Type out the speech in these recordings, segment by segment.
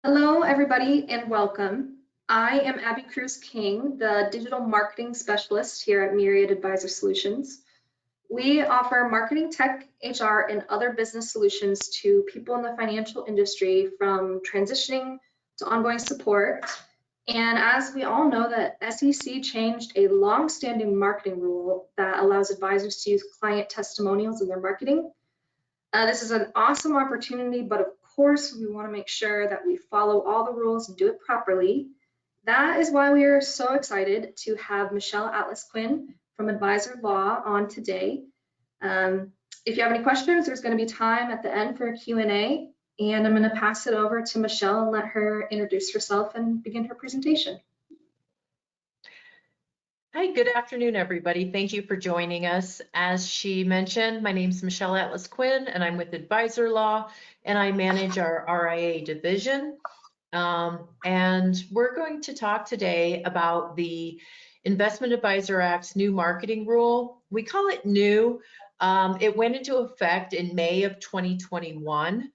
Hello, everybody, and welcome. I am Abby Cruz King, the Digital Marketing Specialist here at Myriad Advisor Solutions. We offer marketing, tech, HR, and other business solutions to people in the financial industry, from transitioning to ongoing support. And as we all know, that SEC changed a long-standing marketing rule that allows advisors to use client testimonials in their marketing. This is an awesome opportunity, but of course, we want to make sure that we follow all the rules and do it properly. That is why we are so excited to have Michelle Atlas Quinn from Advisor Law on today. If you have any questions, there's going to be time at the end for a Q&A, and I'm going to pass it over to Michelle and let her introduce herself and begin her presentation. Hi, good afternoon, everybody. Thank you for joining us. As she mentioned, my name is Michelle Atlas Quinn, and I'm with Advisor Law, and I manage our RIA division. And we're going to talk today about the Investment Advisor Act's new marketing rule. We call it new. It went into effect in May of 2021.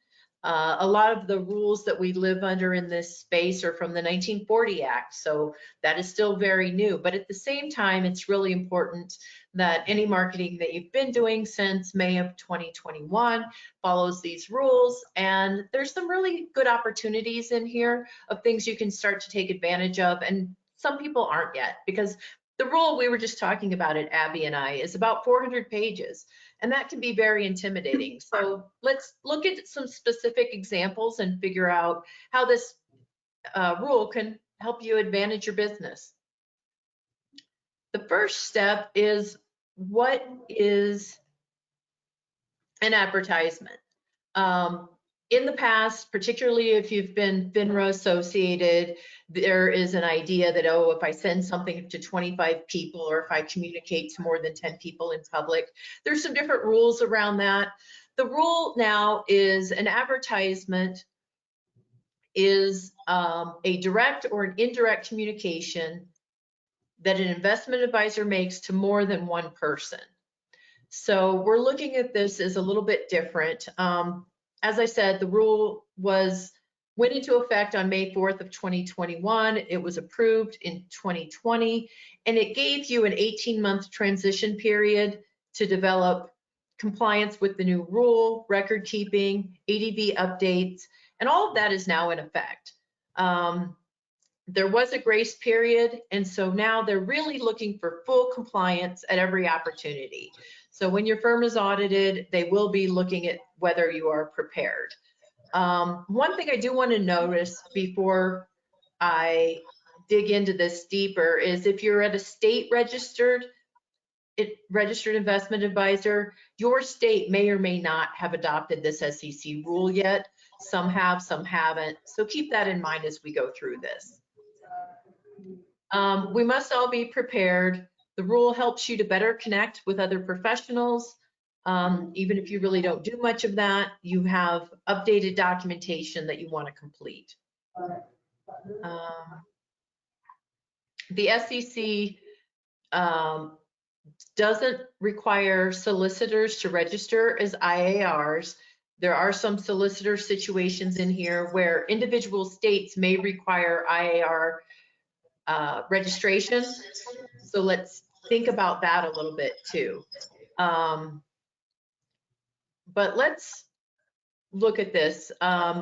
A lot of the rules that we live under in this space are from the 1940 Act, so that is still very new. But at the same time, it's really important that any marketing that you've been doing since May of 2021 follows these rules. And there's some really good opportunities in here of things you can start to take advantage of, and some people aren't yet, because the rule we were just talking about it, Abby and I, is about 400 pages. And that can be very intimidating. So let's look at some specific examples and figure out how this rule can help you advantage your business. The first step is, what is an advertisement? In the past, particularly if you've been FINRA associated, there is an idea that, oh, if I send something to 25 people, or if I communicate to more than 10 people in public, there's some different rules around that. The rule now is an advertisement is a direct or an indirect communication that an investment advisor makes to more than one person. So we're looking at this as a little bit different. As I said, the rule went into effect on May 4th of 2021. It was approved in 2020, and it gave you an 18-month transition period to develop compliance with the new rule, record keeping, ADV updates, and all of that is now in effect. There was a grace period, and so now they're really looking for full compliance at every opportunity. So when your firm is audited, they will be looking at whether you are prepared. One thing I do want to notice before I dig into this deeper is, if you're at a state registered investment advisor, your state may or may not have adopted this SEC rule yet. Some have, some haven't. So keep that in mind as we go through this. We must all be prepared. The rule helps you to better connect with other professionals. Even if you really don't do much of that, you have updated documentation that you want to complete. The SEC doesn't require solicitors to register as IARs. There are some solicitor situations in here where individual states may require IAR registration. So let's think about that a little bit too. But let's look at this.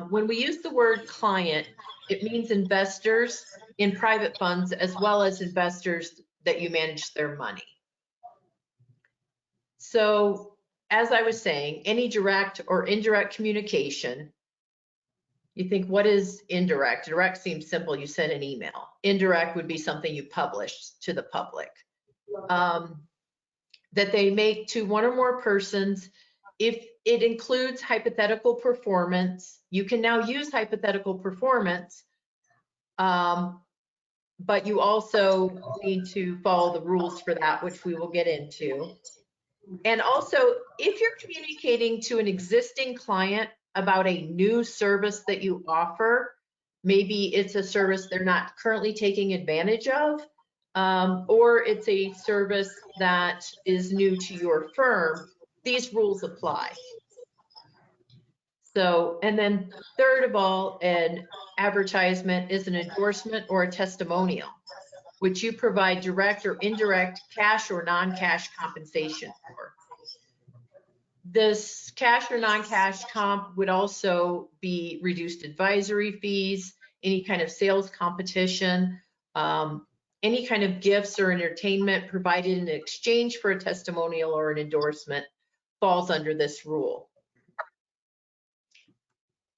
When we use the word client, it means investors in private funds, as well as investors that you manage their money. So as I was saying, any direct or indirect communication, you think, what is indirect? Direct seems simple, you send an email. Indirect would be something you publish to the public. That they make to one or more persons. If it includes hypothetical performance, you can now use hypothetical performance, but you also need to follow the rules for that, which we will get into. And also, if you're communicating to an existing client about a new service that you offer, maybe it's a service they're not currently taking advantage of, or it's a service that is new to your firm, these rules apply. So, and then third of all, and advertisement is an endorsement or a testimonial, which you provide direct or indirect cash or non-cash compensation for. This cash or non-cash comp would also be reduced advisory fees, any kind of sales competition, any kind of gifts or entertainment provided in exchange for a testimonial or an endorsement falls under this rule.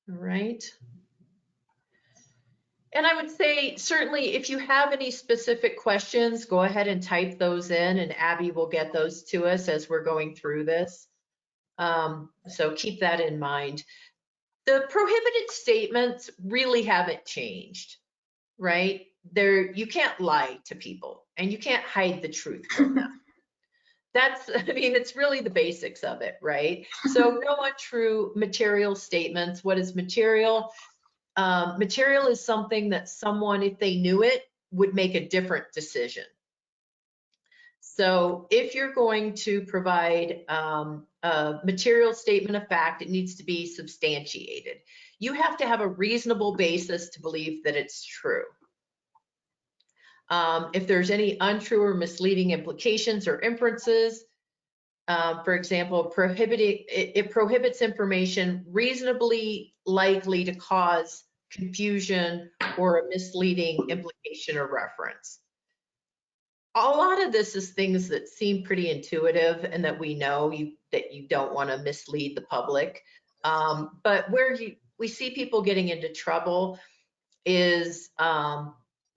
All right. And I would say, certainly, if you have any specific questions, go ahead and type those in, and Abby will get those to us as we're going through this. So keep that in mind. The prohibited statements really haven't changed, right? You can't lie to people, and you can't hide the truth from them. I mean, it's really the basics of it, right? So no untrue material statements. What is material? Material is something that someone, if they knew it, would make a different decision. So if you're going to provide a material statement of fact, it needs to be substantiated. You have to have a reasonable basis to believe that it's true. If there's any untrue or misleading implications or inferences, for example, it prohibits information reasonably likely to cause confusion or a misleading implication or reference. A lot of this is things that seem pretty intuitive and that we know that you don't want to mislead the public. But where we see people getting into trouble is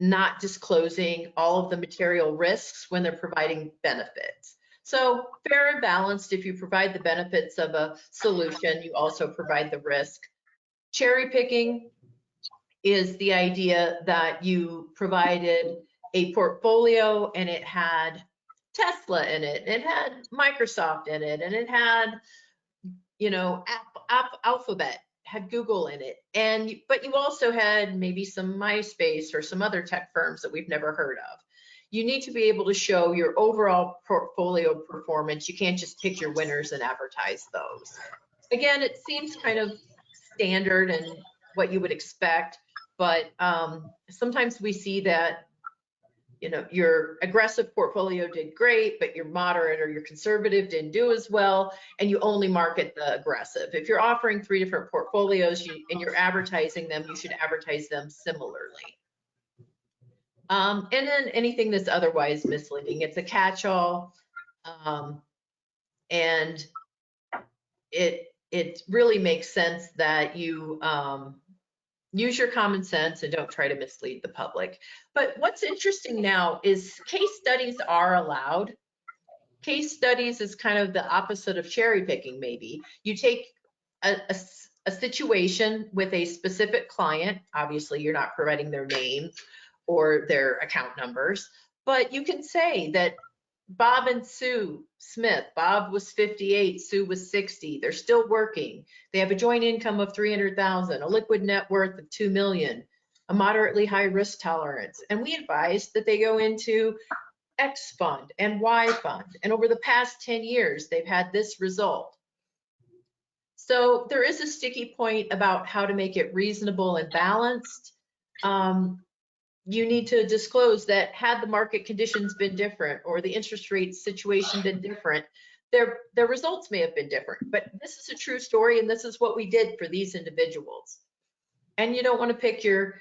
not disclosing all of the material risks when they're providing benefits. So fair and balanced, if you provide the benefits of a solution, you also provide the risk. Cherry picking is the idea that you provided a portfolio and it had Tesla in it, it had Microsoft in it, and it had, you know, Alphabet, had Google in it, but you also had maybe some MySpace or some other tech firms that we've never heard of. You need to be able to show your overall portfolio performance. You can't just pick your winners and advertise those. Again, it seems kind of standard and what you would expect, but sometimes we see that, you know, your aggressive portfolio did great, but your moderate or your conservative didn't do as well, and you only market the aggressive. If you're offering 3 different portfolios and you're advertising them, you should advertise them similarly. And then anything that's otherwise misleading, it's a catch-all, and it really makes sense that you use your common sense and don't try to mislead the public. But what's interesting now is case studies are allowed. Case studies is kind of the opposite of cherry picking, maybe. You take a situation with a specific client. Obviously, you're not providing their name or their account numbers, but you can say that Bob and Sue Smith, Bob was 58, Sue was 60. They're still working. They have a joint income of 300,000, a liquid net worth of 2 million, a moderately high risk tolerance. And we advise that they go into X fund and Y fund. And over the past 10 years, they've had this result. So there is a sticky point about how to make it reasonable and balanced. You need to disclose that had the market conditions been different or the interest rate situation been different, their results may have been different. But this is a true story, and this is what we did for these individuals. And you don't want to pick your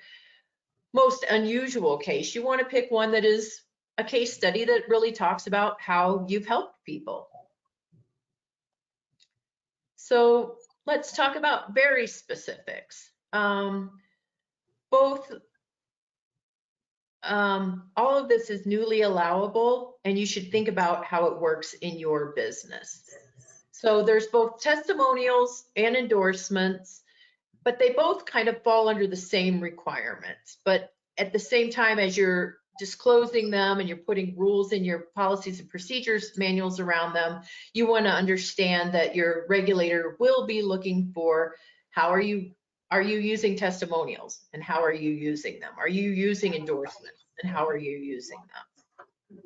most unusual case. You want to pick one that is a case study that really talks about how you've helped people. So let's talk about very specifics. All of this is newly allowable, and you should think about how it works in your business. So there's both testimonials and endorsements, but they both kind of fall under the same requirements. But at the same time, as you're disclosing them and you're putting rules in your policies and procedures manuals around them, you want to understand that your regulator will be looking for how are you using testimonials, and how are you using them? Are you using endorsements, and how are you using them?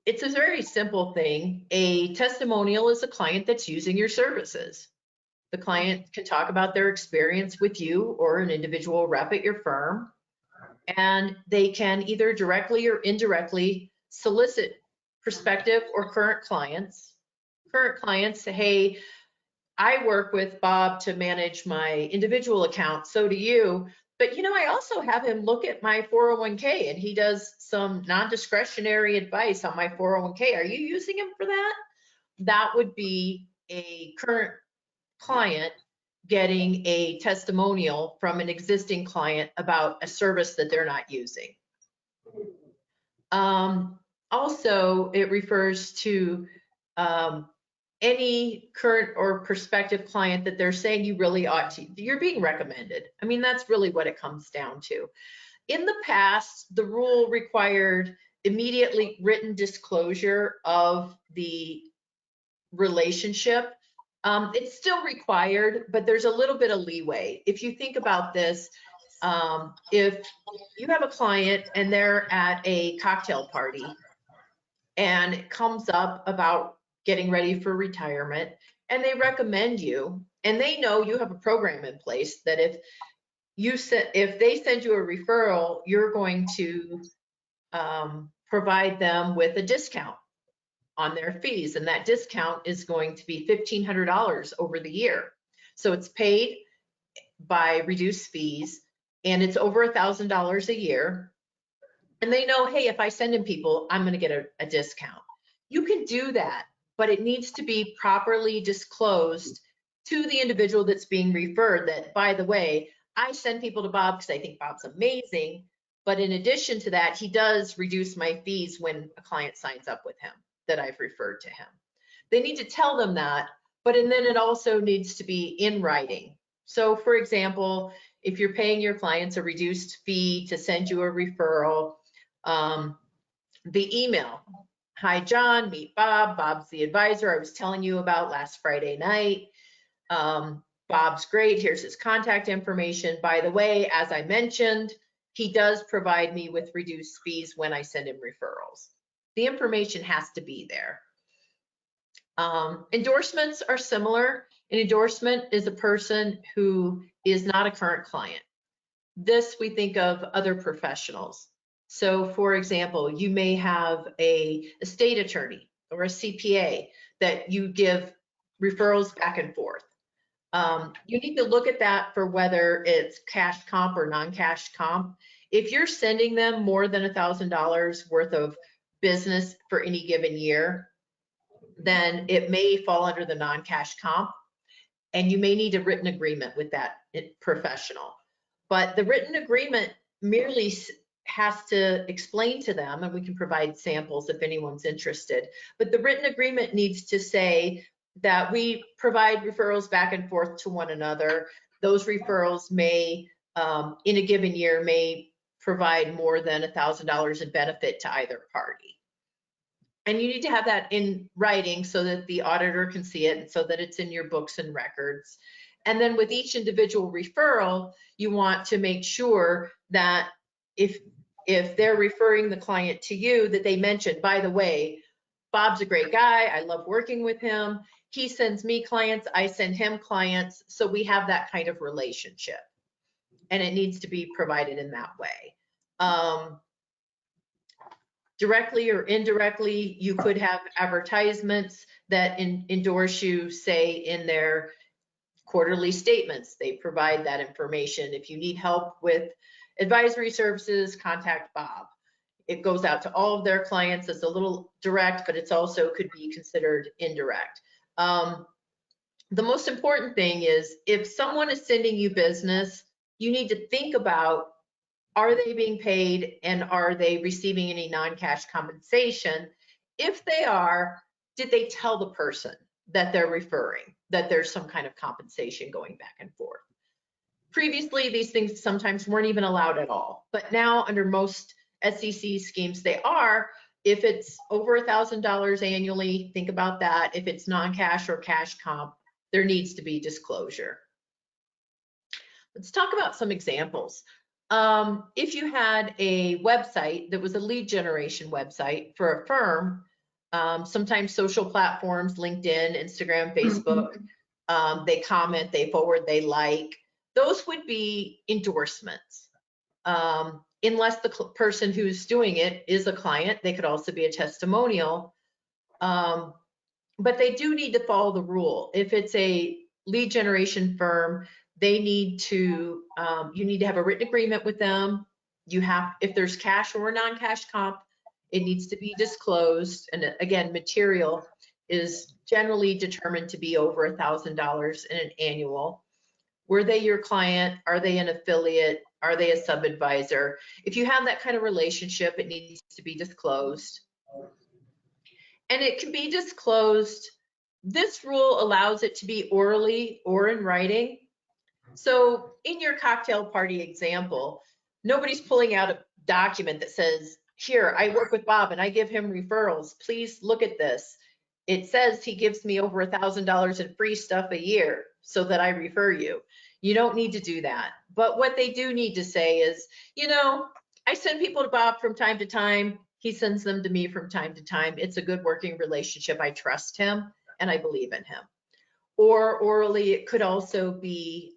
It's a very simple thing. A testimonial is a client that's using your services. The client can talk about their experience with you or an individual rep at your firm, and they can either directly or indirectly solicit prospective or current clients. Current clients say, hey, I work with Bob to manage my individual account, so do you. But I also have him look at my 401k, and he does some non-discretionary advice on my 401k. Are you using him for that? That would be a current client getting a testimonial from an existing client about a service that they're not using. Also, it refers to any current or prospective client that they're saying you really ought to, you're being recommended. I mean, that's really what it comes down to. In the past, the rule required immediately written disclosure of the relationship. It's still required, but there's a little bit of leeway. If you think about this, if you have a client and they're at a cocktail party and it comes up about getting ready for retirement, and they recommend you, and they know you have a program in place that if they send you a referral, you're going to provide them with a discount on their fees, and that discount is going to be $1,500 over the year. So it's paid by reduced fees, and it's over $1,000 a year. And they know, hey, if I send in people, I'm going to get a discount. You can do that, but it needs to be properly disclosed to the individual that's being referred that, by the way, I send people to Bob because I think Bob's amazing. But in addition to that, he does reduce my fees when a client signs up with him that I've referred to him. They need to tell them that, but and then it also needs to be in writing. So for example, if you're paying your clients a reduced fee to send you a referral, the email, hi John, meet Bob, Bob's the advisor I was telling you about last Friday night. Bob's great, here's his contact information. By the way, as I mentioned, he does provide me with reduced fees when I send him referrals. The information has to be there. Endorsements are similar. An endorsement is a person who is not a current client. This we think of other professionals. So for example, you may have a estate attorney or a CPA that you give referrals back and forth. You need to look at that for whether it's cash comp or non-cash comp. If you're sending them more than $1,000 worth of business for any given year, then it may fall under the non-cash comp, and you may need a written agreement with that professional. But the written agreement merely has to explain to them, and we can provide samples if anyone's interested, but the written agreement needs to say that we provide referrals back and forth to one another. Those referrals may, in a given year, may provide more than $1,000 in benefit to either party. And you need to have that in writing so that the auditor can see it and so that it's in your books and records. And then with each individual referral, you want to make sure that if they're referring the client to you, that they mention, by the way, Bob's a great guy, I love working with him. He sends me clients, I send him clients. So we have that kind of relationship. And it needs to be provided in that way. Directly or indirectly, you could have advertisements that endorse you, say in their quarterly statements. They provide that information. If you need help with advisory services, contact Bob. It goes out to all of their clients. It's a little direct, but it's also could be considered indirect. The most important thing is if someone is sending you business, you need to think about, are they being paid and are they receiving any non-cash compensation? If they are, did they tell the person that they're referring that there's some kind of compensation going back and forth? Previously, these things sometimes weren't even allowed at all, but now under most SEC schemes, they are. If it's over $1,000 annually, think about that. If it's non-cash or cash comp, there needs to be disclosure. Let's talk about some examples. If you had a website that was a lead generation website for a firm, sometimes social platforms, LinkedIn, Instagram, Facebook, they comment, they forward, they like. Those would be endorsements. Unless the person who's doing it is a client, they could also be a testimonial. But they do need to follow the rule. If it's a lead generation firm, they need to, you need to have a written agreement with them. You have, if there's cash or non-cash comp, it needs to be disclosed. And again, material is generally determined to be over $1,000 in an annual. Were they your client? Are they an affiliate? Are they a sub-advisor? If you have that kind of relationship, it needs to be disclosed. And it can be disclosed. This rule allows it to be orally or in writing. So in your cocktail party example, nobody's pulling out a document that says, here, I work with Bob and I give him referrals. Please look at this. It says he gives me over $1,000 in free stuff a year so that I refer you. You don't need to do that. But what they do need to say is, you know, I send people to Bob from time to time. He sends them to me from time to time. It's a good working relationship. I trust him and I believe in him. Or orally, it could also be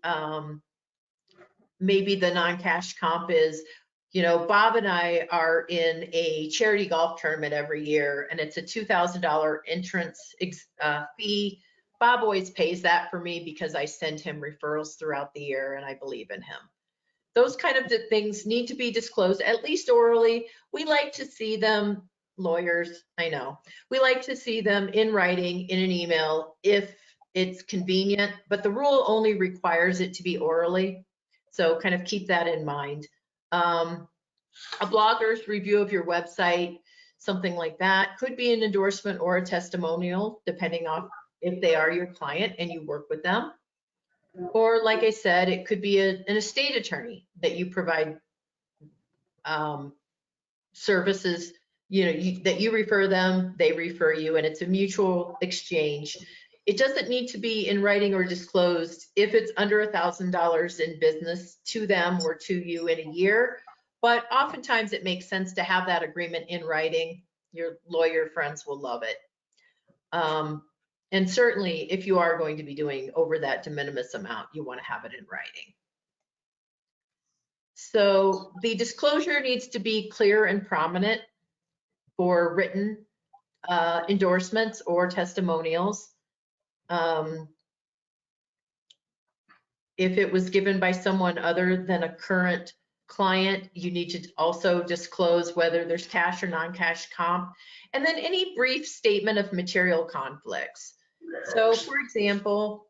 maybe the non-cash comp is, you know, Bob and I are in a charity golf tournament every year and it's a $2,000 entrance fee. Bob always pays that for me because I send him referrals throughout the year and I believe in him. Those kind of things need to be disclosed, at least orally. We like to see them, lawyers, I know, we like to see them in writing, in an email, if it's convenient, but the rule only requires it to be orally. So kind of keep that in mind. A blogger's review of your website, something like that, could be an endorsement or a testimonial, depending on if they are your client and you work with them. Or like I said, it could be an estate attorney that you provide services, you know, that you refer them, they refer you, and it's a mutual exchange. It doesn't need to be in writing or disclosed if it's under $1,000 in business to them or to you in a year. But oftentimes it makes sense to have that agreement in writing. Your lawyer friends will love it. And certainly if you are going to be doing over that de minimis amount, you want to have it in writing. So the disclosure needs to be clear and prominent for written endorsements or testimonials. If it was given by someone other than a current client, you need to also disclose whether there's cash or non-cash comp, and then any brief statement of material conflicts. So for example,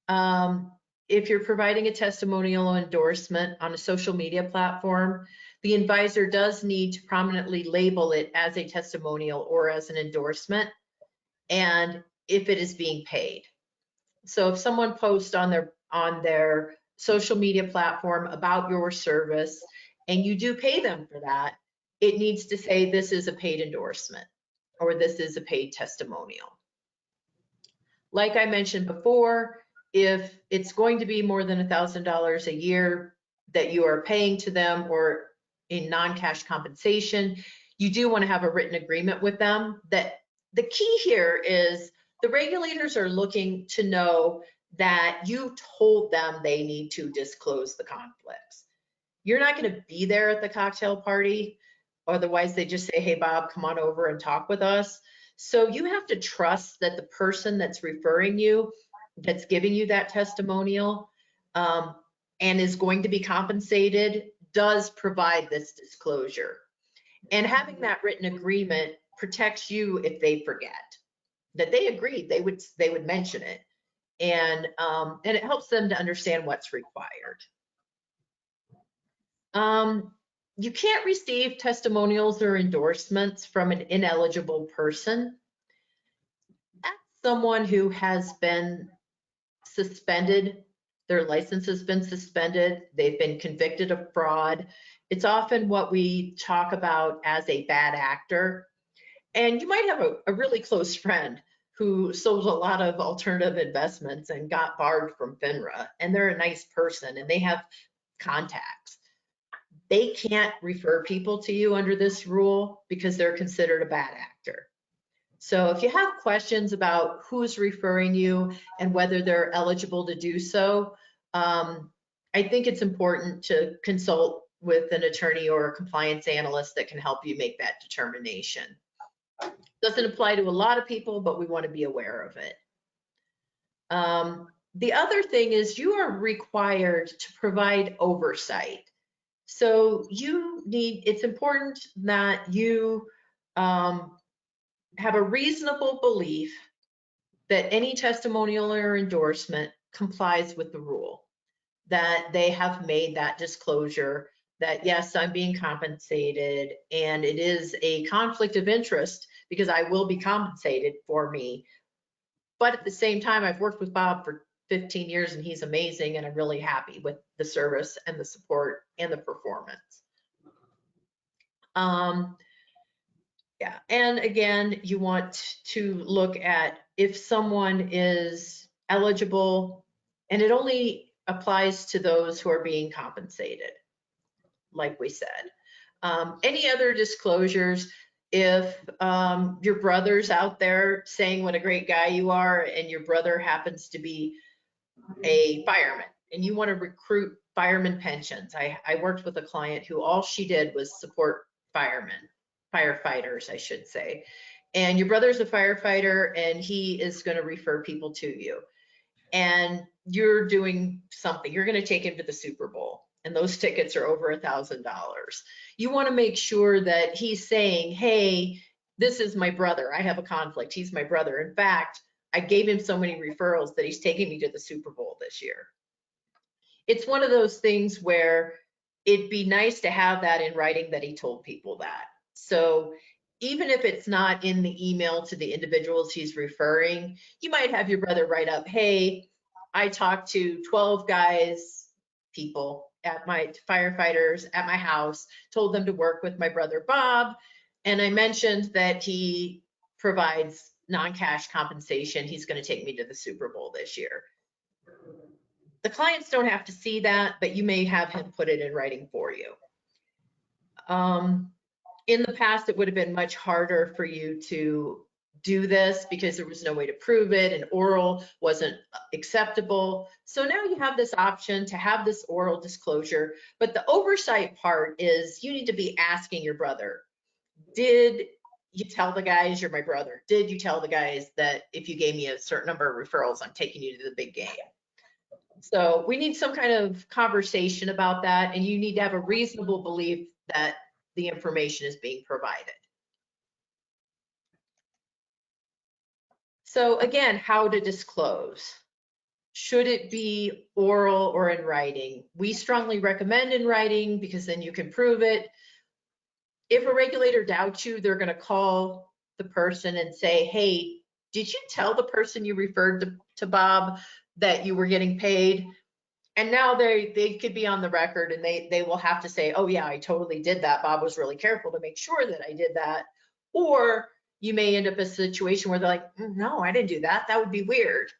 if you're providing a testimonial or endorsement on a social media platform, the advisor does need to prominently label it as a testimonial or as an endorsement, and if it is being paid. So if someone posts on their social media platform about your service and you do pay them for that, it needs to say this is a paid endorsement or this is a paid testimonial. Like I mentioned before, if it's going to be more than $1,000 a year that you are paying to them or in non-cash compensation, you do want to have a written agreement with them. That the key here is the regulators are looking to know that you told them they need to disclose the conflicts. You're not going to be there at the cocktail party. Otherwise, they just say, hey, Bob, come on over and talk with us. So you have to trust that the person that's referring you, that's giving you that testimonial, and is going to be compensated, does provide this disclosure. And having that written agreement protects you if they forget that they agreed, they would mention it. And it helps them to understand what's required. You can't receive testimonials or endorsements from an ineligible person. That's someone who has been suspended, their license has been suspended, they've been convicted of fraud. It's often what we talk about as a bad actor. And you might have a really close friend who sold a lot of alternative investments and got barred from FINRA, and they're a nice person and they have contacts. They can't refer people to you under this rule because they're considered a bad actor. So if you have questions about who's referring you and whether they're eligible to do so, I think it's important to consult with an attorney or a compliance analyst that can help you make that determination. Doesn't apply to a lot of people, but we want to be aware of it. The other thing is you are required to provide oversight. So it's important that you have a reasonable belief that any testimonial or endorsement complies with the rule, that they have made that disclosure that yes, I'm being compensated and it is a conflict of interest because I will be compensated for me. But at the same time, I've worked with Bob for 15 years and he's amazing and I'm really happy with the service and the support and the performance. Yeah, and again, you want to look at if someone is eligible, and it only applies to those who are being compensated, like we said. Any other disclosures, if your brother's out there saying what a great guy you are and your brother happens to be a fireman and you want to recruit fireman pensions. I worked with a client who all she did was support firefighters, I should say. And your brother's a firefighter and he is going to refer people to you. And you're doing something, you're going to take him to the Super Bowl and those tickets are over $1,000. You want to make sure that he's saying, hey, this is my brother. I have a conflict. He's my brother. In fact, I gave him so many referrals that he's taking me to the Super Bowl this year. It's one of those things where it'd be nice to have that in writing that he told people that. So even if it's not in the email to the individuals he's referring, you might have your brother write up, hey, I talked to 12 people at my firefighters at my house, told them to work with my brother Bob, and I mentioned that he provides non-cash compensation. He's going to take me to the Super Bowl this year. The clients don't have to see that, but you may have him put it in writing for you. In the past, it would have been much harder for you to do this because there was no way to prove it and oral wasn't acceptable. So now you have this option to have this oral disclosure, but the oversight part is you need to be asking your brother, did you tell the guys you're my brother? Did you tell the guys that if you gave me a certain number of referrals, I'm taking you to the big game? So we need some kind of conversation about that, and you need to have a reasonable belief that the information is being provided. So again, how to disclose. Should it be oral or in writing? We strongly recommend in writing because then you can prove it. If a regulator doubts you, they're going to call the person and say, hey, did you tell the person you referred to Bob that you were getting paid? And now they could be on the record and they will have to say, oh yeah, I totally did that. Bob was really careful to make sure that I did that. Or you may end up in a situation where they're like, no, I didn't do that. That would be weird.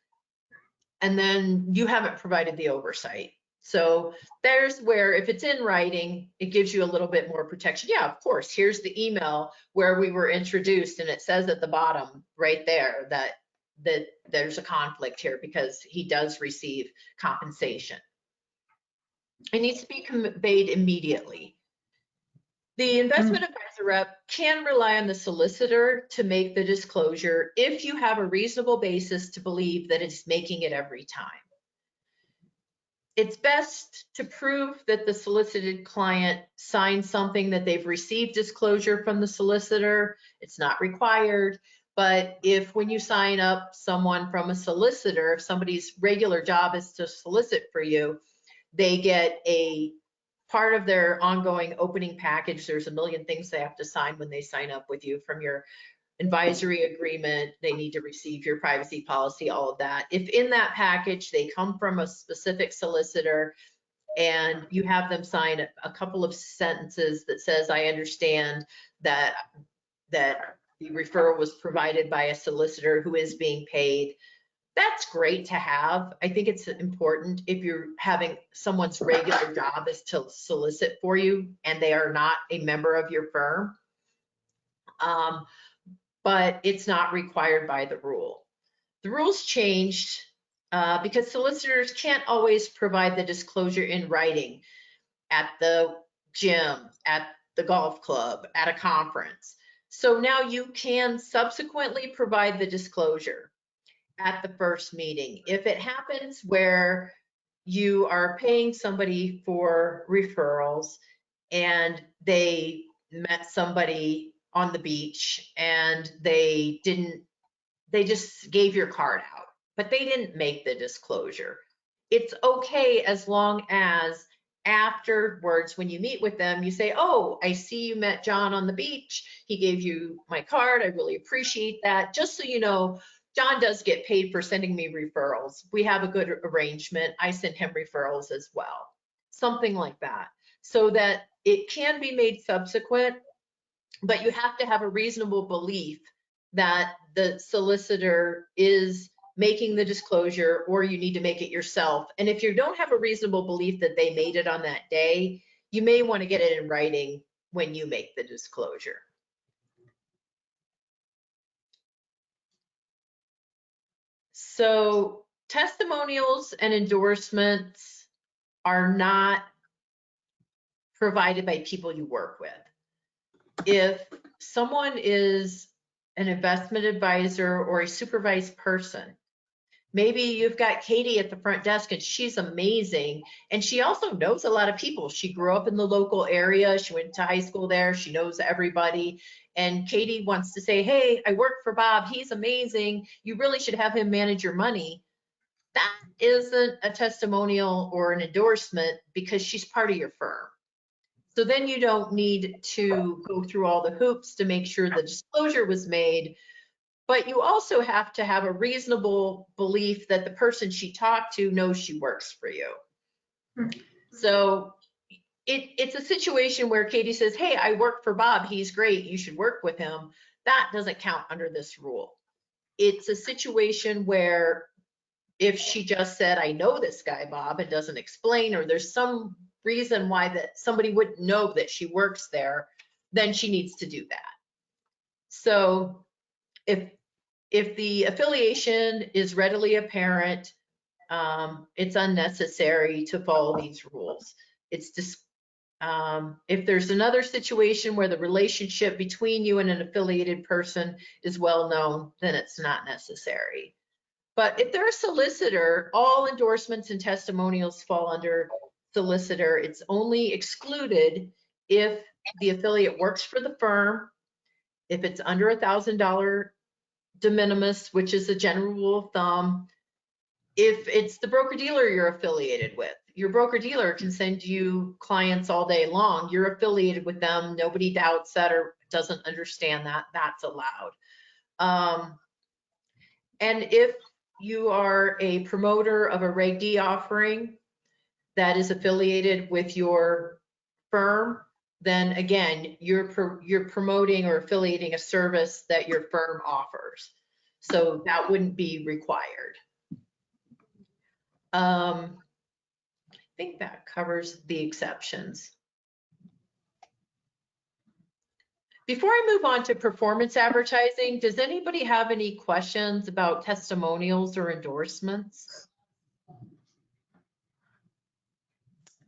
And then you haven't provided the oversight. So there's where if it's in writing, it gives you a little bit more protection. Yeah, of course, here's the email where we were introduced and it says at the bottom right there that there's a conflict here because he does receive compensation. It needs to be conveyed immediately. The investment advisor rep can rely on the solicitor to make the disclosure if you have a reasonable basis to believe that it's making it every time. It's best to prove that the solicited client signed something that they've received disclosure from the solicitor. It's not required, but if when you sign up someone from a solicitor, if somebody's regular job is to solicit for you, they get a part of their ongoing opening package. There's a million things they have to sign when they sign up with you, from your advisory agreement, they need to receive your privacy policy, all of that. If in that package they come from a specific solicitor and you have them sign a couple of sentences that says, I understand that the referral was provided by a solicitor who is being paid, that's great to have. I think it's important if you're having someone's regular job is to solicit for you and they are not a member of your firm. but it's not required by the rule. The rules changed because solicitors can't always provide the disclosure in writing at the gym, at the golf club, at a conference. So now you can subsequently provide the disclosure at the first meeting. If it happens where you are paying somebody for referrals and they met somebody on the beach and they just gave your card out, but they didn't make the disclosure. It's okay as long as afterwards, when you meet with them, you say, oh, I see you met John on the beach. He gave you my card. I really appreciate that. Just so you know, John does get paid for sending me referrals. We have a good arrangement. I send him referrals as well. Something like that. So that it can be made subsequent, but you have to have a reasonable belief that the solicitor is making the disclosure, or you need to make it yourself. And if you don't have a reasonable belief that they made it on that day, you may want to get it in writing when you make the disclosure. So testimonials and endorsements are not provided by people you work with. If someone is an investment advisor or a supervised person, maybe you've got Katie at the front desk and she's amazing. And she also knows a lot of people. She grew up in the local area. She went to high school there. She knows everybody. And Katie wants to say, hey, I work for Bob. He's amazing. You really should have him manage your money. That isn't a testimonial or an endorsement because she's part of your firm. So then you don't need to go through all the hoops to make sure the disclosure was made. But you also have to have a reasonable belief that the person she talked to knows she works for you. So it's a situation where Katie says, hey, I work for Bob. He's great. You should work with him. That doesn't count under this rule. It's a situation where if she just said, I know this guy, Bob, and doesn't explain, or there's some reason why that somebody wouldn't know that she works there, then she needs to do that. So if the affiliation is readily apparent, it's unnecessary to follow these rules. It's just, if there's another situation where the relationship between you and an affiliated person is well known, then it's not necessary. But if they're a solicitor, all endorsements and testimonials fall under solicitor. It's only excluded if the affiliate works for the firm, if it's under $1,000 de minimis, which is a general rule of thumb, if it's the broker-dealer you're affiliated with. Your broker-dealer can send you clients all day long. You're affiliated with them. Nobody doubts that or doesn't understand that. That's allowed. And if you are a promoter of a Reg D offering that is affiliated with your firm, then again, you're promoting or affiliating a service that your firm offers. So that wouldn't be required. I think that covers the exceptions. Before I move on to performance advertising, does anybody have any questions about testimonials or endorsements?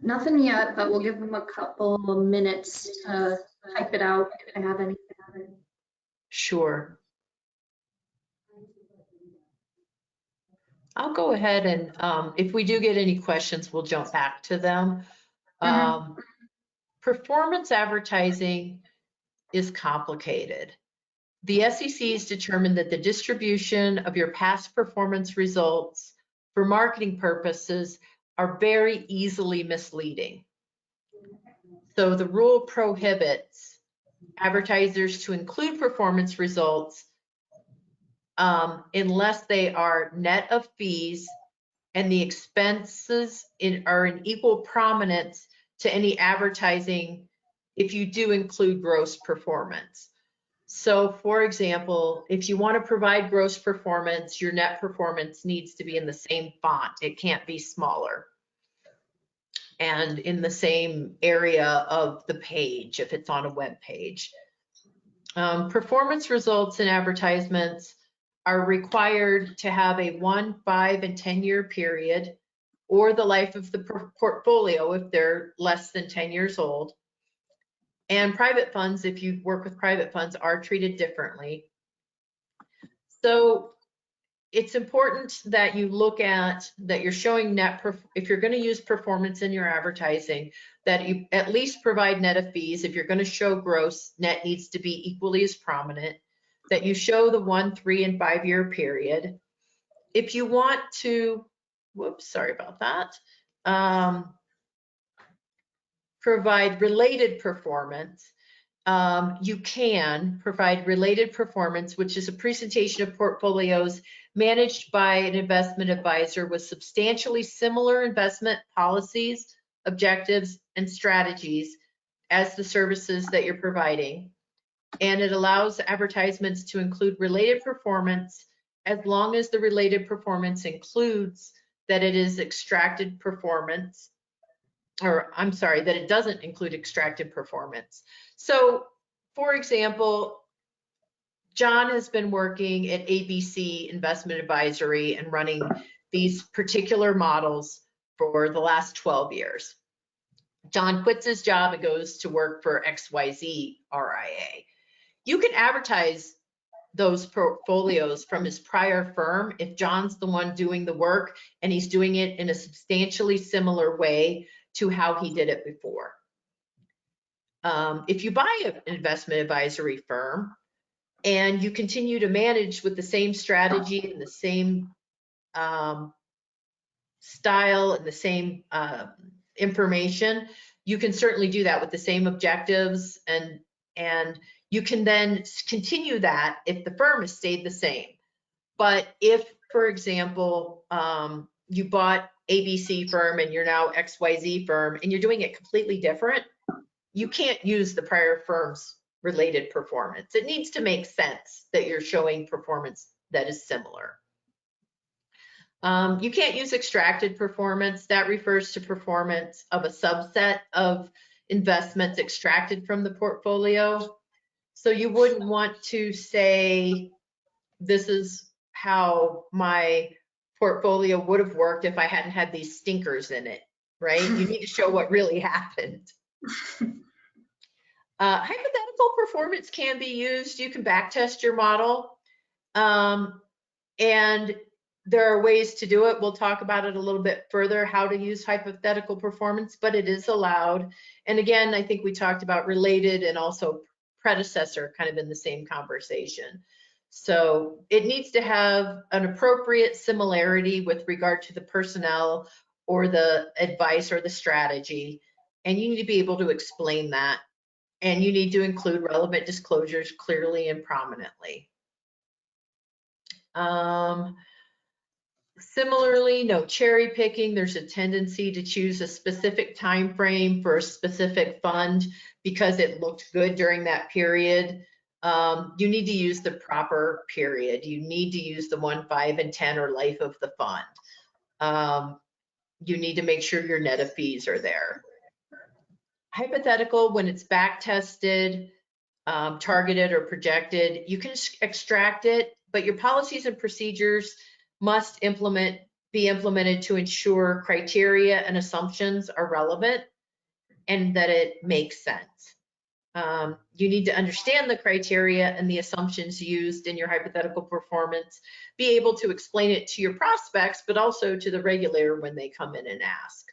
Nothing yet, but we'll give them a couple of minutes to type it out if they have any. Sure. I'll go ahead and if we do get any questions, we'll jump back to them. Performance advertising is complicated. The SEC has determined that the distribution of your past performance results for marketing purposes are very easily misleading. So the rule prohibits advertisers to include performance results unless they are net of fees and the expenses are in equal prominence to any advertising if you do include gross performance. So for example, if you want to provide gross performance, your net performance needs to be in the same font. It can't be smaller. And in the same area of the page, if it's on a web page. Performance results in advertisements are required to have a 1, 5, and 10-year period, or the life of the portfolio if they're less than 10 years old. And private funds, if you work with private funds, are treated differently. So it's important that you look at that you're showing if you're going to use performance in your advertising, that you at least provide net of fees. If you're going to show gross, net needs to be equally as prominent, that you show the 1, 3, and 5-year period. If you want to, whoops, sorry about that, provide related performance, you can provide related performance, which is a presentation of portfolios managed by an investment advisor with substantially similar investment policies, objectives, and strategies as the services that you're providing. And it allows advertisements to include related performance as long as the related performance includes that it is extracted performance, or I'm sorry, that it doesn't include extracted performance. So, for example, John has been working at ABC Investment Advisory and running these particular models for the last 12 years. John quits his job and goes to work for XYZ RIA. You can advertise those portfolios from his prior firm if John's the one doing the work and he's doing it in a substantially similar way to how he did it before. If you buy an investment advisory firm and you continue to manage with the same strategy and the same style and the same information, you can certainly do that with the same objectives, and you can then continue that if the firm has stayed the same. But if, for example, you bought ABC firm and you're now XYZ firm and you're doing it completely different, you can't use the prior firm's related performance. It needs to make sense that you're showing performance that is similar. You can't use extracted performance. That refers to performance of a subset of investments extracted from the portfolio. So you wouldn't want to say, this is how my portfolio would have worked if I hadn't had these stinkers in it, right? You need to show what really happened. Hypothetical performance can be used. You can backtest your model. And there are ways to do it. We'll talk about it a little bit further, how to use hypothetical performance, but it is allowed. And again, I think we talked about related and also predecessor kind of in the same conversation. So it needs to have an appropriate similarity with regard to the personnel or the advice or the strategy. And you need to be able to explain that. And you need to include relevant disclosures clearly and prominently. Similarly, no cherry picking. There's a tendency to choose a specific time frame for a specific fund because it looked good during that period. You need to use the proper period. You need to use the 1, 5, and 10 or life of the fund. You need to make sure your net of fees are there. Hypothetical, when it's back tested, targeted or projected, you can extract it, but your policies and procedures must be implemented to ensure criteria and assumptions are relevant and that it makes sense. You need to understand the criteria and the assumptions used in your hypothetical performance, be able to explain it to your prospects, but also to the regulator when they come in and ask.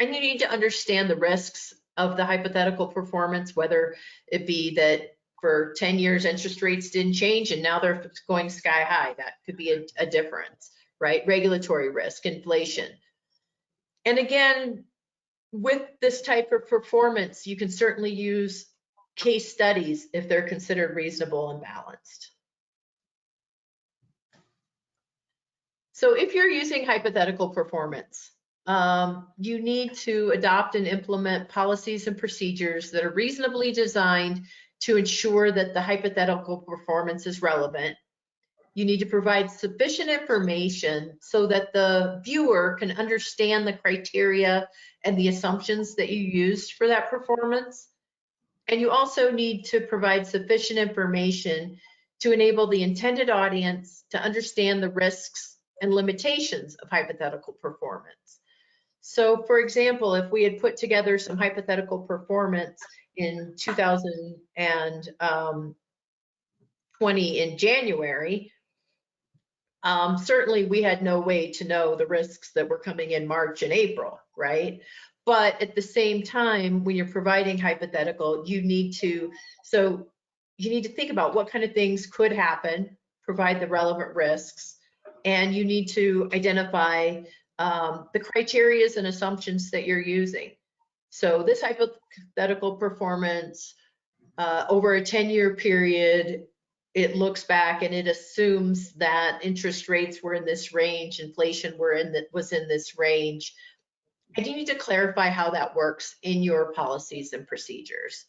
And you need to understand the risks of the hypothetical performance, whether it be that for 10 years interest rates didn't change and now they're going sky high. That could be a difference, right? Regulatory risk, inflation. And again, with this type of performance, you can certainly use case studies if they're considered reasonable and balanced. So if you're using hypothetical performance, you need to adopt and implement policies and procedures that are reasonably designed to ensure that the hypothetical performance is relevant. You need to provide sufficient information so that the viewer can understand the criteria and the assumptions that you used for that performance. And you also need to provide sufficient information to enable the intended audience to understand the risks and limitations of hypothetical performance. So for example, if we had put together some hypothetical performance in 2020 in January, certainly we had no way to know the risks that were coming in March and April, right? But at the same time, when you're providing hypothetical, you need to think about what kind of things could happen, provide the relevant risks, and you need to identify the criterias and assumptions that you're using. So this hypothetical performance over a 10-year period, it looks back and it assumes that interest rates were in this range, inflation was in this range. And you need to clarify how that works in your policies and procedures.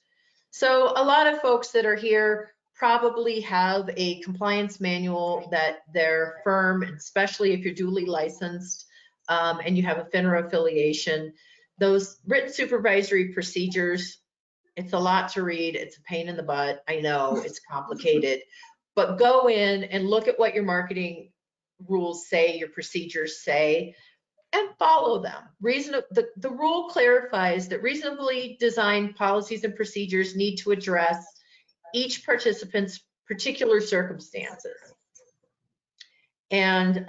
So a lot of folks that are here probably have a compliance manual that their firm, especially if you're duly licensed and you have a FINRA affiliation, those written supervisory procedures, it's a lot to read. It's a pain in the butt. I know it's complicated, but go in and look at what your marketing rules say, your procedures say, and follow them. The rule clarifies that reasonably designed policies and procedures need to address each participant's particular circumstances. And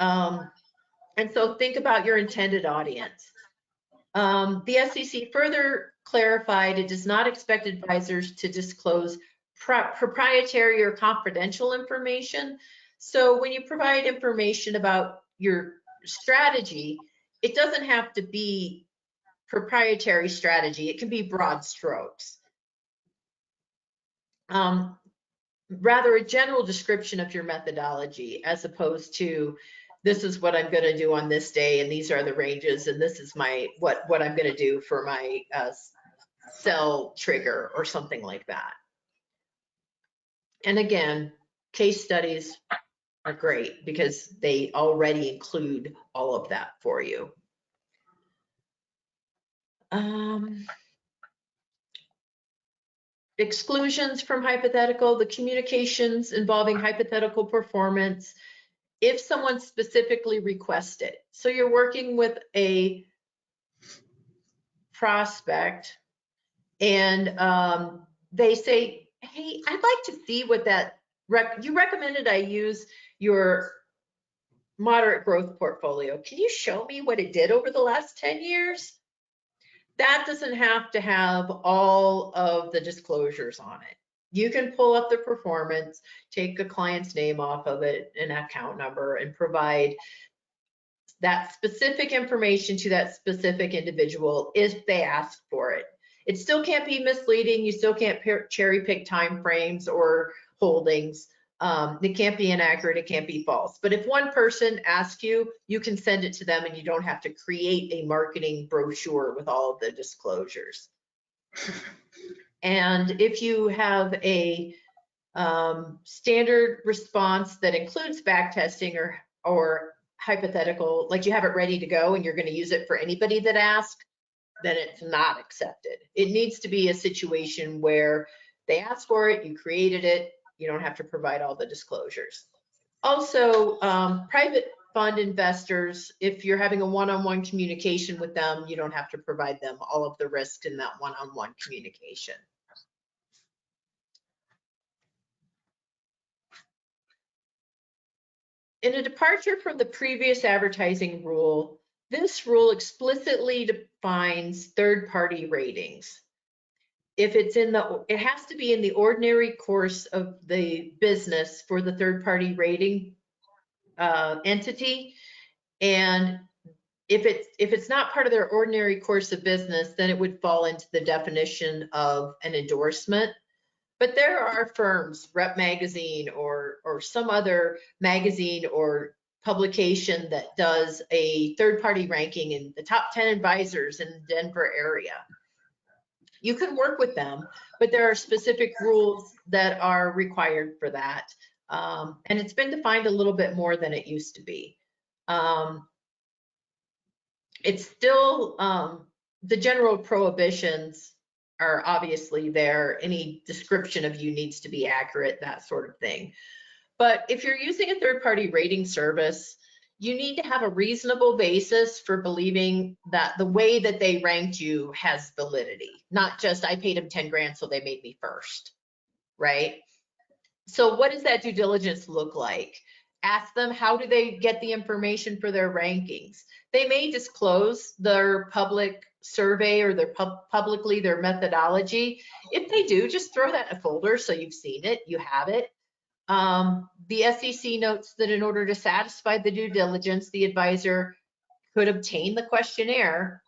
so think about your intended audience. The SEC further clarified it does not expect advisors to disclose proprietary or confidential information. So when you provide information about your strategy, it doesn't have to be proprietary strategy. It can be broad strokes. Rather a general description of your methodology as opposed to this is what I'm going to do on this day and these are the ranges and this is my what I'm going to do for my sell trigger or something like that. And again, case studies are great because they already include all of that for you. Exclusions from hypothetical, the communications involving hypothetical performance, if someone specifically requests it. So you're working with a prospect and they say, hey, I'd like to see what that, you recommended I use your moderate growth portfolio. Can you show me what it did over the last 10 years? That doesn't have to have all of the disclosures on it. You can pull up the performance, take a client's name off of it, an account number, and provide that specific information to that specific individual if they ask for it. It still can't be misleading. You still can't cherry pick time frames or holdings. It can't be inaccurate. It can't be false. But if one person asks you, you can send it to them and you don't have to create a marketing brochure with all of the disclosures. And if you have a standard response that includes back testing or hypothetical, like you have it ready to go and you're going to use it for anybody that asks, then it's not accepted. It needs to be a situation where they asked for it, you created it, you don't have to provide all the disclosures. Also, private fund investors, if you're having a one-on-one communication with them, you don't have to provide them all of the risk in that one-on-one communication. In a departure from the previous advertising rule, this rule explicitly defines third-party ratings. If it's it has to be in the ordinary course of the business for the third-party rating entity. And if it's not part of their ordinary course of business, then it would fall into the definition of an endorsement. But there are firms, Rep Magazine or some other magazine or publication that does a third-party ranking in the top 10 advisors in the Denver area. You can work with them, but there are specific rules that are required for that. And it's been defined a little bit more than it used to be. It's still the general prohibitions are obviously there. Any description of you needs to be accurate, that sort of thing. But if you're using a third-party rating service, you need to have a reasonable basis for believing that the way that they ranked you has validity, not just I paid them 10 grand, so they made me first, right? So what does that due diligence look like? Ask them, how do they get the information for their rankings? They may disclose their public survey or their publicly their methodology. If they do, just throw that in a folder so you've seen it, you have it. The SEC notes that in order to satisfy the due diligence, the advisor could obtain the questionnaire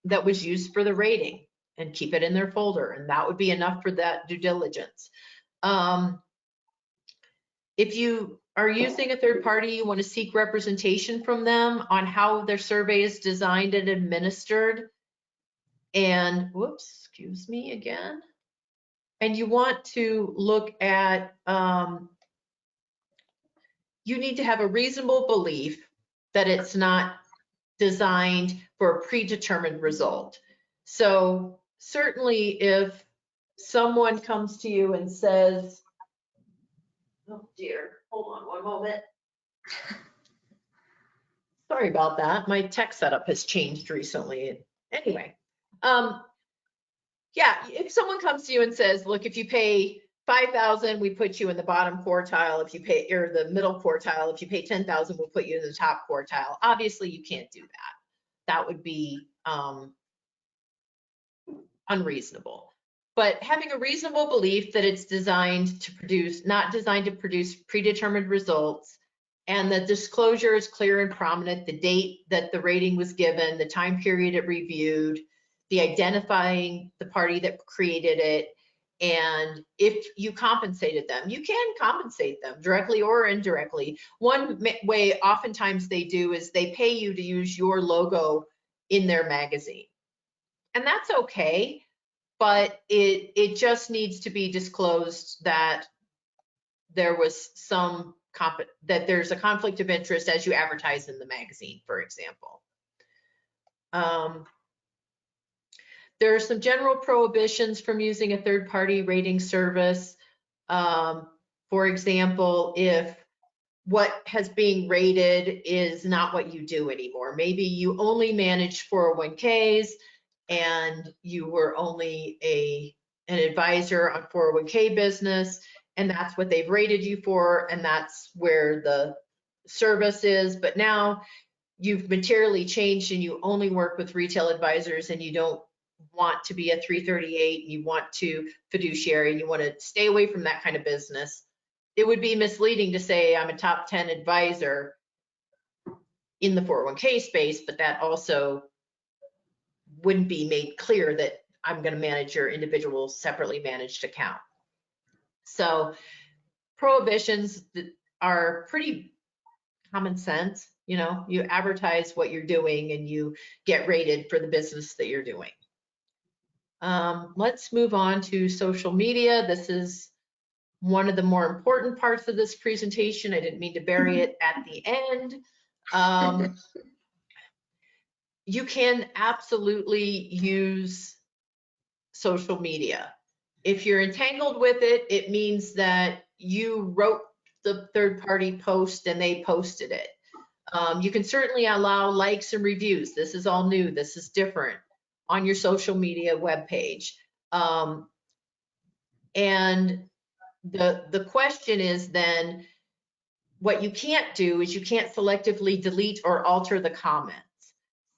that was used for the rating and keep it in their folder, and that would be enough for that due diligence. If you are using a third party, you want to seek representation from them on how their survey is designed and administered. And whoops, excuse me again. And you want to look at, you need to have a reasonable belief that it's not designed for a predetermined result. So certainly if someone comes to you and says, oh dear, hold on one moment. Sorry about that. My tech setup has changed recently. Anyway, yeah, if someone comes to you and says, look, if you pay 5,000, we put you in the bottom quartile. If you pay, or the middle quartile, if you pay 10,000, we'll put you in the top quartile. Obviously, you can't do that. That would be unreasonable. But having a reasonable belief that it's designed to produce, not designed to produce predetermined results, and the disclosure is clear and prominent, the date that the rating was given, the time period it reviewed, the identifying the party that created it, and if you compensated them, you can compensate them directly or indirectly. One way oftentimes they do is they pay you to use your logo in their magazine. And that's okay, but it just needs to be disclosed that there was some that there's a conflict of interest as you advertise in the magazine, for example. There are some general prohibitions from using a third-party rating service. For example, if what has being rated is not what you do anymore. Maybe you only manage 401ks and you were only an advisor on 401k business, and that's what they've rated you for, and that's where the service is. But now you've materially changed and you only work with retail advisors and you don't want to be a 338 and you want to fiduciary and you want to stay away from that kind of business. It would be misleading to say I'm a top 10 advisor in the 401k space, but that also wouldn't be made clear that I'm going to manage your individual separately managed account. So prohibitions are pretty common sense. You know, you advertise what you're doing and you get rated for the business that you're doing. Let's move on to social media. This is one of the more important parts of this presentation. I didn't mean to bury it at the end. You can absolutely use social media. If you're entangled with it, it means that you wrote the third-party post and they posted it. You can certainly allow likes and reviews. This is all new. This is different on your social media webpage. And the question is then, what you can't do is you can't selectively delete or alter the comments.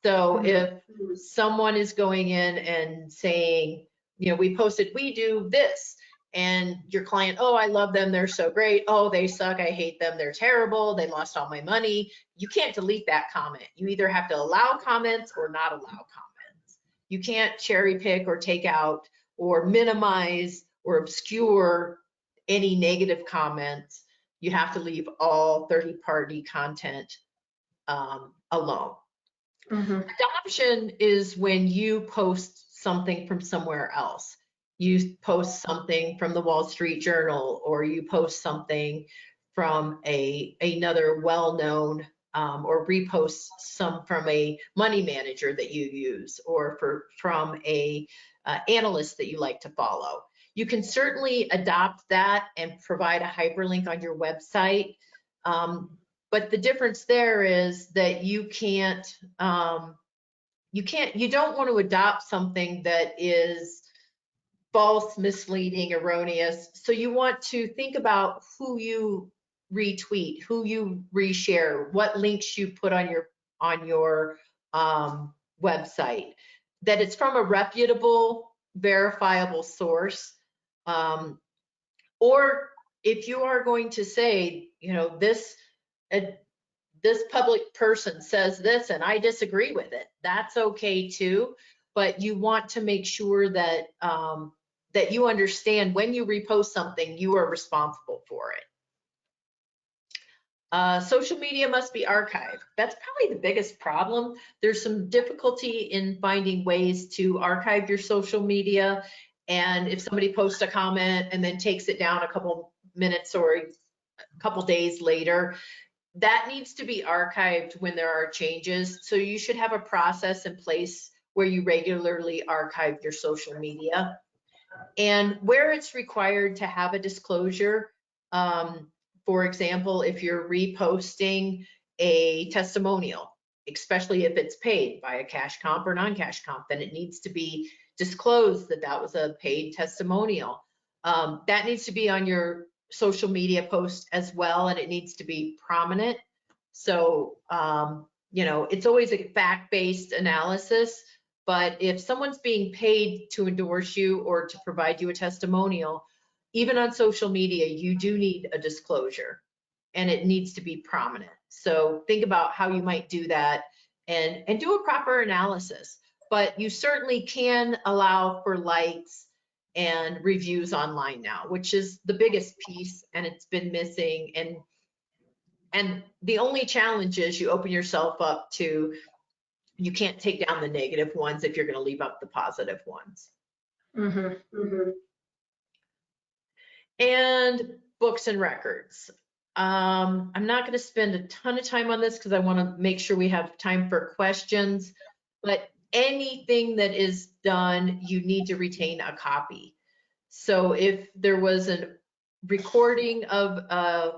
So if someone is going in and saying, you know, we posted, we do this, and your client, oh, I love them, they're so great. Oh, they suck, I hate them, they're terrible, they lost all my money. You can't delete that comment. You either have to allow comments or not allow comments. You can't cherry pick or take out or minimize or obscure any negative comments. You have to leave all third-party content alone. Adoption is when you post something from somewhere else. You post something from the Wall Street Journal, or you post something from another well-known or repost some from a money manager that you use, or from a analyst that you like to follow. You can certainly adopt that and provide a hyperlink on your website. But the difference there is that you don't want to adopt something that is false, misleading, erroneous. So you want to think about who you retweet, who you reshare, what links you put on your website, that it's from a reputable, verifiable source. Or if you are going to say, this public person says this and I disagree with it, that's okay too. But you want to make sure that that you understand when you repost something, you are responsible for it. Social media must be archived. That's probably the biggest problem. There's some difficulty in finding ways to archive your social media. And if somebody posts a comment and then takes it down a couple minutes or a couple days later, that needs to be archived when there are changes. So you should have a process in place where you regularly archive your social media. And where it's required to have a disclosure, for example, if you're reposting a testimonial, especially if it's paid by a cash comp or non-cash comp, then it needs to be disclosed that that was a paid testimonial. That needs to be on your social media post as well, and it needs to be prominent. So, it's always a fact-based analysis, but if someone's being paid to endorse you or to provide you a testimonial, even on social media, you do need a disclosure and it needs to be prominent. So think about how you might do that and do a proper analysis. But you certainly can allow for likes and reviews online now, which is the biggest piece, and it's been missing. And the only challenge is you open yourself up to, you can't take down the negative ones if you're going to leave up the positive ones. And books and records. I'm not going to spend a ton of time on this because I want to make sure we have time for questions, but anything that is done, you need to retain a copy. So if there was a recording of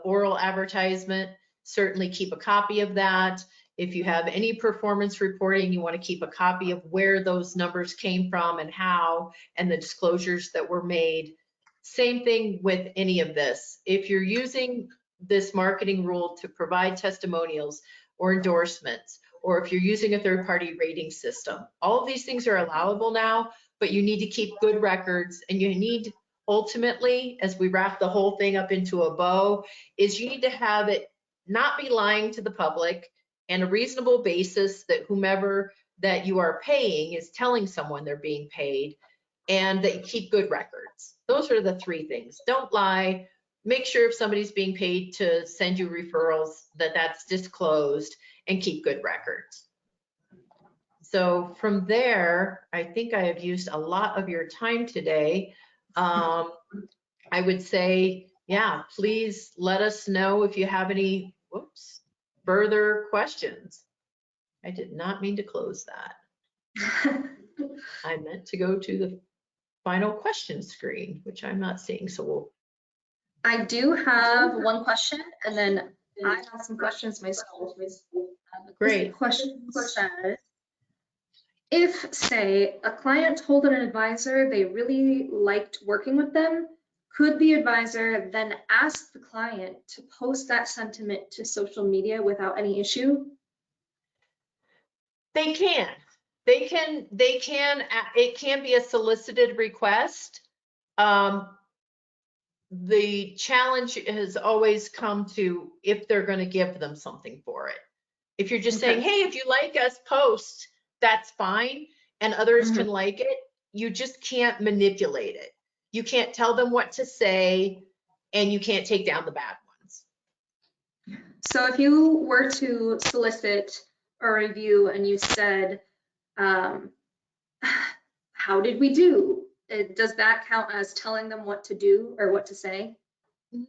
oral advertisement, certainly keep a copy of that. If you have any performance reporting, you want to keep a copy of where those numbers came from and how, and the disclosures that were made. Same thing with any of this. If you're using this marketing rule to provide testimonials or endorsements, or if you're using a third-party rating system, all of these things are allowable now, but you need to keep good records, and you need, ultimately, as we wrap the whole thing up into a bow, is you need to have it not be lying to the public, and a reasonable basis that whomever that you are paying is telling someone they're being paid, and that you keep good records. Those are the three things. Don't lie. Make sure if somebody's being paid to send you referrals that that's disclosed, and keep good records. So from there, I think I have used a lot of your time today. I would say, yeah, please let us know if you have any further questions. I did not mean to close that. I meant to go to the final question screen, which I'm not seeing, so I do have one question, and then I have some questions myself. Great. This question says, if, say, a client told an advisor they really liked working with them, could the advisor then ask the client to post that sentiment to social media without any issue? They can. It can be a solicited request. The challenge has always come to if they're going to give them something for it. If you're just saying, hey, if you like us, post, that's fine, and others can like it, you just can't manipulate it. You can't tell them what to say, and you can't take down the bad ones. So if you were to solicit a review and you said, how did we do? Does that count as telling them what to do or what to say?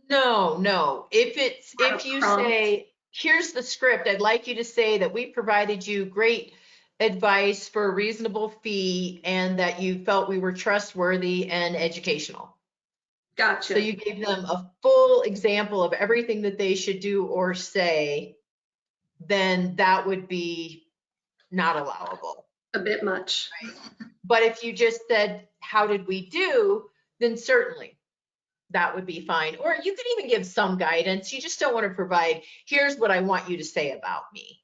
No. If you say, here's the script. I'd like you to say that we provided you great advice for a reasonable fee and that you felt we were trustworthy and educational. Gotcha. So you gave them a full example of everything that they should do or say, then that would be not allowable. A bit much. But if you just said, how did we do? Then certainly that would be fine. Or you could even give some guidance. You just don't want to provide, here's what I want you to say about me.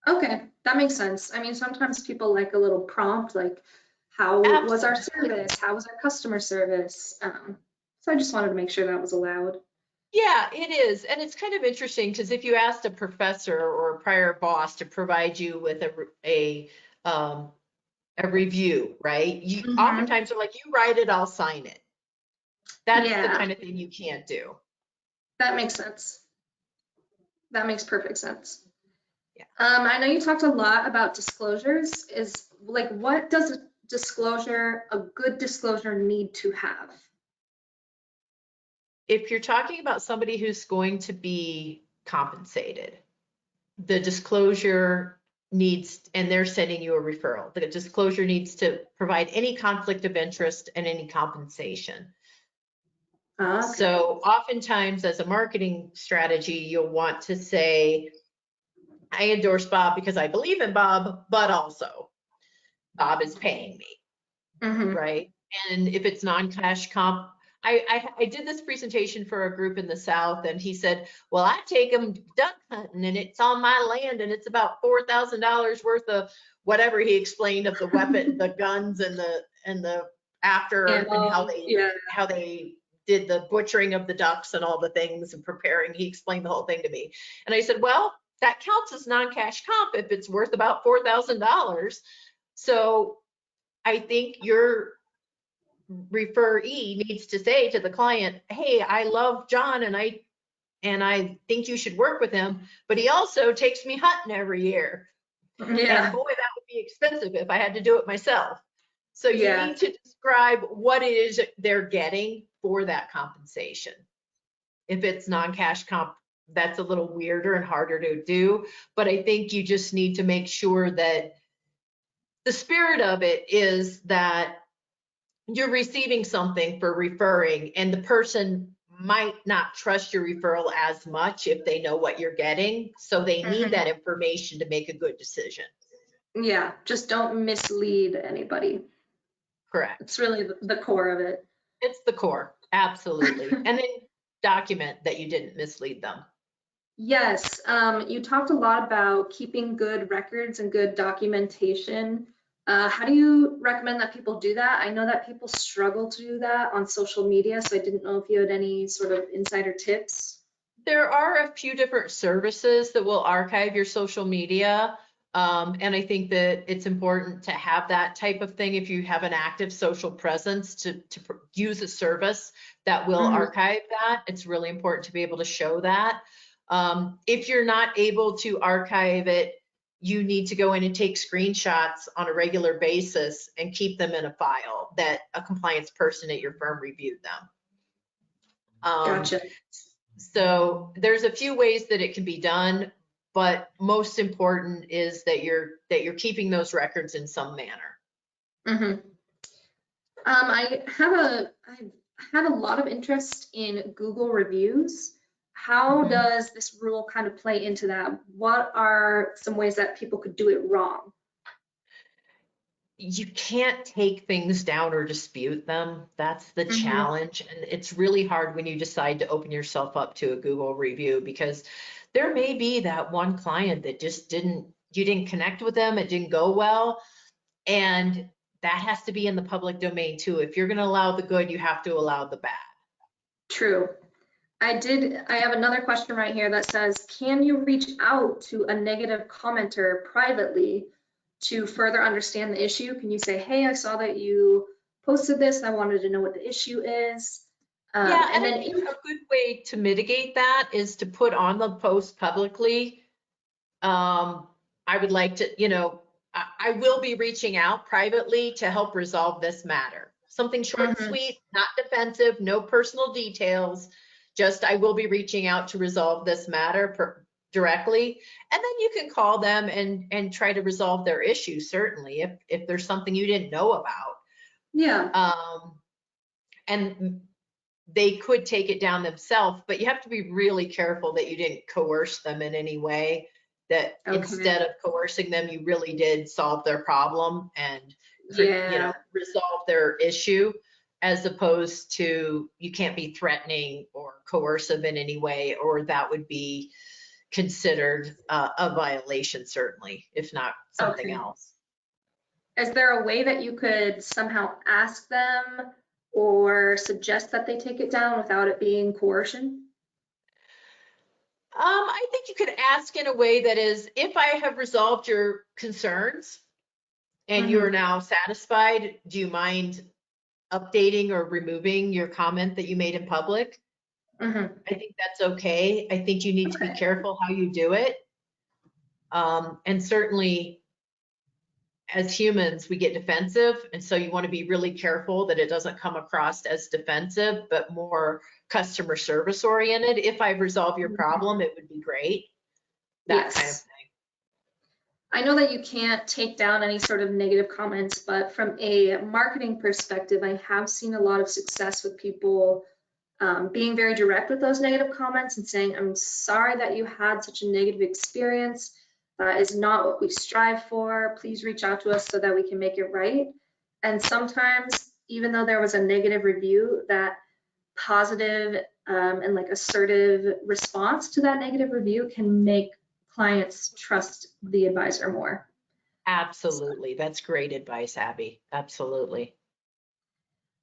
Okay, that makes sense. I mean, sometimes people like a little prompt, like how was our service? How was our customer service? So I just wanted to make sure that was allowed. Yeah, it is. And it's kind of interesting because if you asked a professor or a prior boss to provide you with a review, right? You oftentimes are like, you write it, I'll sign it. That's the kind of thing you can't do. That makes sense. That makes perfect sense. Yeah. I know you talked a lot about disclosures. Is like, what does a good disclosure need to have? If you're talking about somebody who's going to be compensated, the disclosure needs, and they're sending you a referral, the disclosure needs to provide any conflict of interest and any compensation. Okay. So oftentimes as a marketing strategy, you'll want to say, I endorse Bob because I believe in Bob, but also Bob is paying me, right? And if it's non-cash comp, I did this presentation for a group in the South, and he said, well, I take them duck hunting and it's on my land and it's about $4,000 worth of whatever he explained of the weapon, the guns and the after and how they did the butchering of the ducks and all the things and preparing. He explained the whole thing to me. And I said, well, that counts as non-cash comp if it's worth about $4,000. So I think your referee needs to say to the client, hey, I love John and I think you should work with him, but he also takes me hunting every year. And boy, that would be expensive if I had to do it myself. So you need to describe what it is they're getting for that compensation. If it's non-cash comp, that's a little weirder and harder to do, but I think you just need to make sure that the spirit of it is that you're receiving something for referring, and the person might not trust your referral as much if they know what you're getting. So they need that information to make a good decision. Yeah, just don't mislead anybody. Correct. It's really the core of it. It's the core, absolutely. And then document that you didn't mislead them. Yes, you talked a lot about keeping good records and good documentation. How do you recommend that people do that? I know that people struggle to do that on social media, so I didn't know if you had any sort of insider tips. There are a few different services that will archive your social media. And I think that it's important to have that type of thing if you have an active social presence to use a service that will archive that. It's really important to be able to show that. If you're not able to archive it, you need to go in and take screenshots on a regular basis and keep them in a file that a compliance person at your firm reviewed them. Gotcha. So there's a few ways that it can be done, but most important is that you're keeping those records in some manner. I've had a lot of interest in Google reviews. How does this rule kind of play into that? What are some ways that people could do it wrong? You can't take things down or dispute them. That's the challenge. And it's really hard when you decide to open yourself up to a Google review, because there may be that one client that just you didn't connect with them, it didn't go well. And that has to be in the public domain too. If you're going to allow the good, you have to allow the bad. True. I have another question right here that says, can you reach out to a negative commenter privately to further understand the issue? Can you say, hey, I saw that you posted this. I wanted to know what the issue is. Yeah, and then I think a good way to mitigate that is to put on the post publicly. I would like to, I will be reaching out privately to help resolve this matter. Something short and sweet, not defensive, no personal details. Just, I will be reaching out to resolve this matter. directly. And then you can call them and try to resolve their issue, certainly, if there's something you didn't know about. Yeah. And they could take it down themselves, but you have to be really careful that you didn't coerce them in any way, that Okay. instead of coercing them, you really did solve their problem and Yeah. resolve their issue, as opposed to you can't be threatening or coercive in any way, or that would be considered a violation, certainly, if not something Okay. else. Is there a way that you could somehow ask them or suggest that they take it down without it being coercion? I think you could ask in a way that is, if I have resolved your concerns and you are now satisfied, do you mind updating or removing your comment that you made in public? Mm-hmm. I think that's okay. I think you need to be Okay. careful how you do it. And certainly, as humans, we get defensive. And so you want to be really careful that it doesn't come across as defensive, but more customer service oriented. If I've resolved your problem, it would be great. That kind of Yes. thing. I know that you can't take down any sort of negative comments, but from a marketing perspective, I have seen a lot of success with people being very direct with those negative comments and saying, I'm sorry that you had such a negative experience. That is not what we strive for. Please reach out to us so that we can make it right. And sometimes, even though there was a negative review, that positive and like assertive response to that negative review can make clients trust the advisor more. Absolutely. That's great advice, Abby. Absolutely.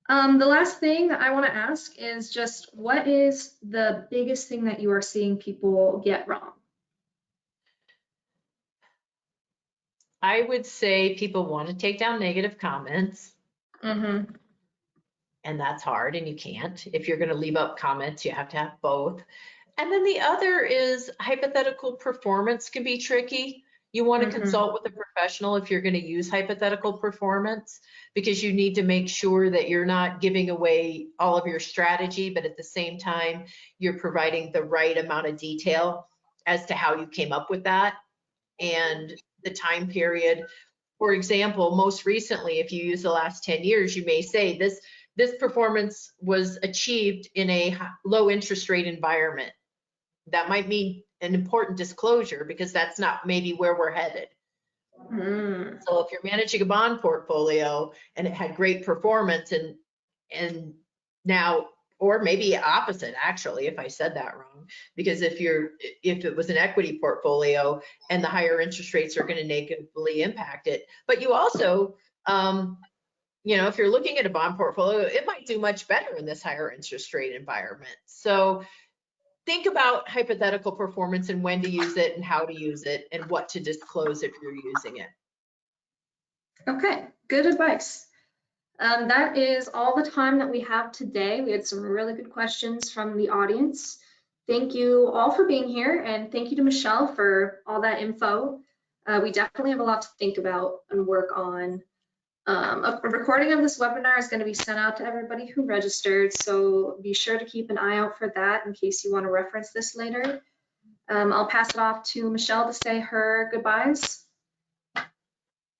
The last thing I want to ask is just what is the biggest thing that you are seeing people get wrong? I would say people want to take down negative comments, Mm-hmm. and that's hard, and you can't. If you're going to leave up comments, you have to have both. And then the other is hypothetical performance can be tricky. You want to Mm-hmm. consult with a professional if you're going to use hypothetical performance, because you need to make sure that you're not giving away all of your strategy, but at the same time, you're providing the right amount of detail as to how you came up with that and the time period. For example, most recently, if you use the last 10 years, you may say this performance was achieved in a low interest rate environment. That might mean an important disclosure because that's not maybe where we're headed. Mm. So if you're managing a bond portfolio and it had great performance and now, or maybe opposite actually, if I said that wrong, because if it was an equity portfolio and the higher interest rates are going to negatively impact it, but you also, if you're looking at a bond portfolio, it might do much better in this higher interest rate environment. So think about hypothetical performance and when to use it and how to use it and what to disclose if you're using it. Okay, good advice. That is all the time that we have today. We had some really good questions from the audience. Thank you all for being here, and thank you to Michelle for all that info. We definitely have a lot to think about and work on. A recording of this webinar is going to be sent out to everybody who registered, so be sure to keep an eye out for that in case you want to reference this later. I'll pass it off to Michelle to say her goodbyes.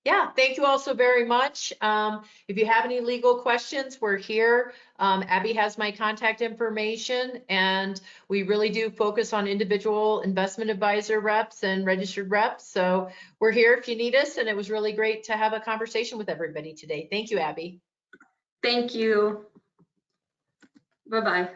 Yeah, thank you all so very much. If you have any legal questions, we're here. Abby has my contact information, and we really do focus on individual investment advisor reps and registered reps. So we're here if you need us, and it was really great to have a conversation with everybody today. Thank you, Abby. Thank you. Bye-bye.